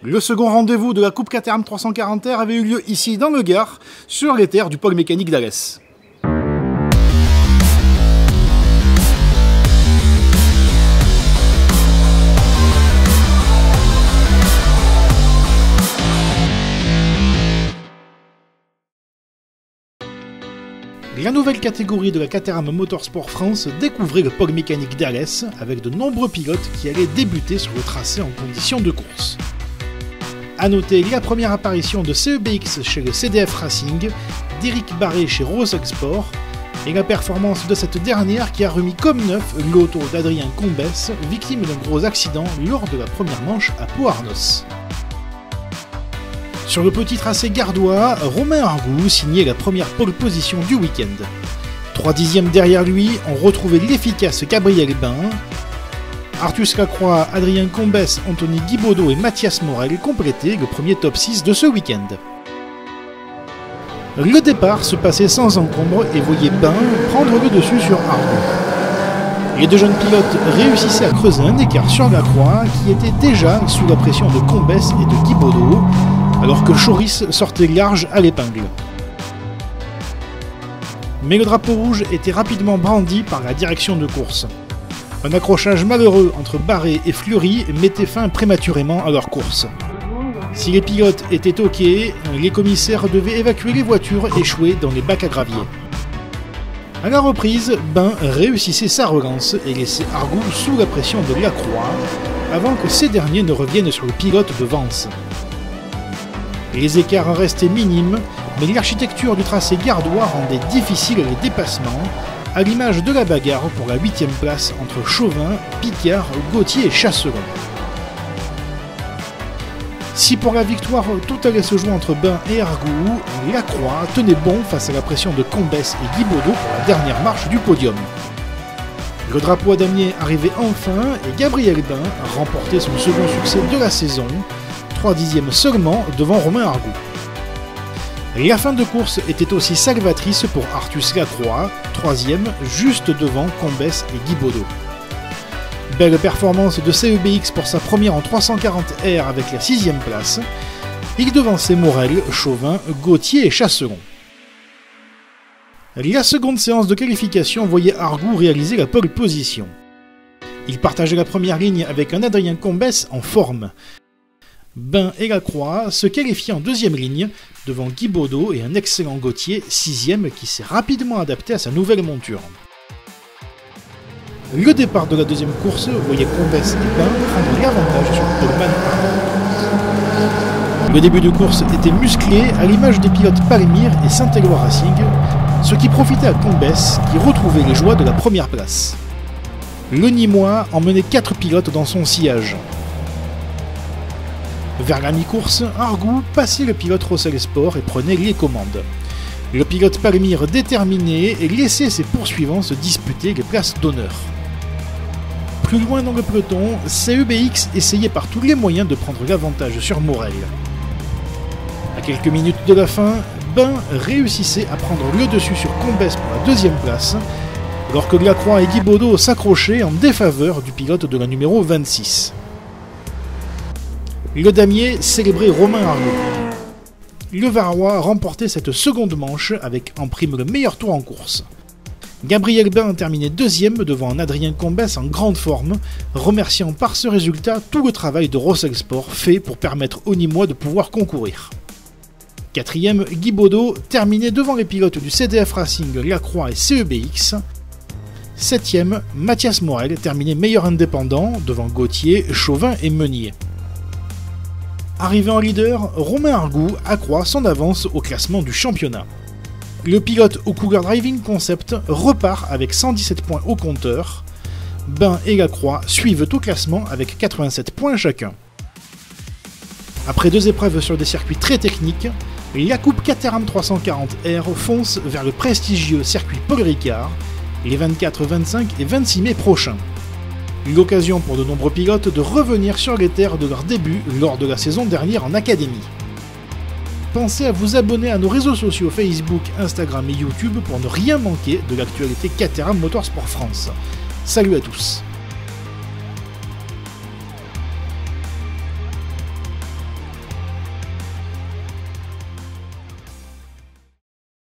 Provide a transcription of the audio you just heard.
Le second rendez-vous de la Coupe Caterham 340R avait eu lieu ici dans le Gard, sur les terres du pôle mécanique d'Alès. La nouvelle catégorie de la Caterham Motorsport France découvrait le pôle mécanique d'Alès avec de nombreux pilotes qui allaient débuter sur le tracé en conditions de course. A noter la première apparition de CEBX chez le CDF Racing, d'Éric Barré chez Roselsport, et la performance de cette dernière qui a remis comme neuf l'auto d'Adrien Combès, victime d'un gros accident lors de la première manche à Pau-Arnos. Sur le petit tracé gardois, Romain Argout signait la première pole position du week-end. 3 dixièmes derrière lui, on retrouvait l'efficace Gabriel Bain. Artus Lacroix, Adrien Combès, Anthony Guibaudot et Mathias Morel complétaient le premier top 6 de ce week-end. Le départ se passait sans encombre et voyait Bain prendre le dessus sur Argout. Les deux jeunes pilotes réussissaient à creuser un écart sur Lacroix qui était déjà sous la pression de Combès et de Guibaudot, alors que Choris sortait large à l'épingle. Mais le drapeau rouge était rapidement brandi par la direction de course. Un accrochage malheureux entre Barré et Fleury mettait fin prématurément à leur course. Si les pilotes étaient OK, les commissaires devaient évacuer les voitures échouées dans les bacs à gravier. À la reprise, Bain réussissait sa relance et laissait Argout sous la pression de Lacroix avant que ces derniers ne reviennent sur le pilote de Vence. Les écarts restaient minimes, mais l'architecture du tracé gardois rendait difficile les dépassements, à l'image de la bagarre pour la 8e place entre Chauvin, Picard, Gauthier et Chasseron. Si pour la victoire tout allait se jouer entre Bain et Argout, Lacroix tenait bon face à la pression de Combès et Guibaudot pour la dernière marche du podium. Le drapeau à damier arrivait enfin et Gabriel Bain remportait son second succès de la saison, 3 dixièmes seulement devant Romain Argout. La fin de course était aussi salvatrice pour Artus Lacroix, 3e, juste devant Combès et Guibaudot. Belle performance de CEBX pour sa première en 340R avec la 6e place. Il devançait Morel, Chauvin, Gauthier et Chasseron. La seconde séance de qualification voyait Argout réaliser la pole position. Il partageait la première ligne avec un Adrien Combès en forme. Bain et Lacroix se qualifiaient en deuxième ligne devant Guibaudot et un excellent Gauthier, 6e, qui s'est rapidement adapté à sa nouvelle monture. Le départ de la deuxième course voyait Combès et Bain prendre l'avantage sur le poleman Argout. Le début de course était musclé à l'image des pilotes Palmyre et Saint-Éloi Racing, ce qui profitait à Combès qui retrouvait les joies de la première place. Le Nîmois emmenait 4 pilotes dans son sillage. Vers la mi-course, Argout passait le pilote Roselsport et prenait les commandes. Le pilote Palmyre déterminé et laissait ses poursuivants se disputer les places d'honneur. Plus loin dans le peloton, CEBX essayait par tous les moyens de prendre l'avantage sur Morel. À quelques minutes de la fin, Bain réussissait à prendre le dessus sur Combès pour la 2e place, alors que Lacroix et Guibaudot s'accrochaient en défaveur du pilote de la numéro 26. Le damier célébrait Romain Argout. Le Varois remportait cette seconde manche avec en prime le meilleur tour en course. Gabriel Bain terminait 2e devant un Adrien Combès en grande forme, remerciant par ce résultat tout le travail de Roselsport fait pour permettre aux Nîmois de pouvoir concourir. 4e, Guibaudot terminait devant les pilotes du CDF Racing, Lacroix et CEBX. 7e, Mathias Morel terminait meilleur indépendant devant Gauthier, Chauvin et Meunier. Arrivé en leader, Romain Argout accroît son avance au classement du championnat. Le pilote au Cougar Driving Concept repart avec 117 points au compteur. Bain et Lacroix suivent au classement avec 87 points chacun. Après 2 épreuves sur des circuits très techniques, la Coupe Caterham 340R fonce vers le prestigieux circuit Paul Ricard les 24, 25 et 26 mai prochains. L'occasion pour de nombreux pilotes de revenir sur les terres de leur début lors de la saison dernière en académie. Pensez à vous abonner à nos réseaux sociaux Facebook, Instagram et YouTube pour ne rien manquer de l'actualité Caterham Motorsport France. Salut à tous!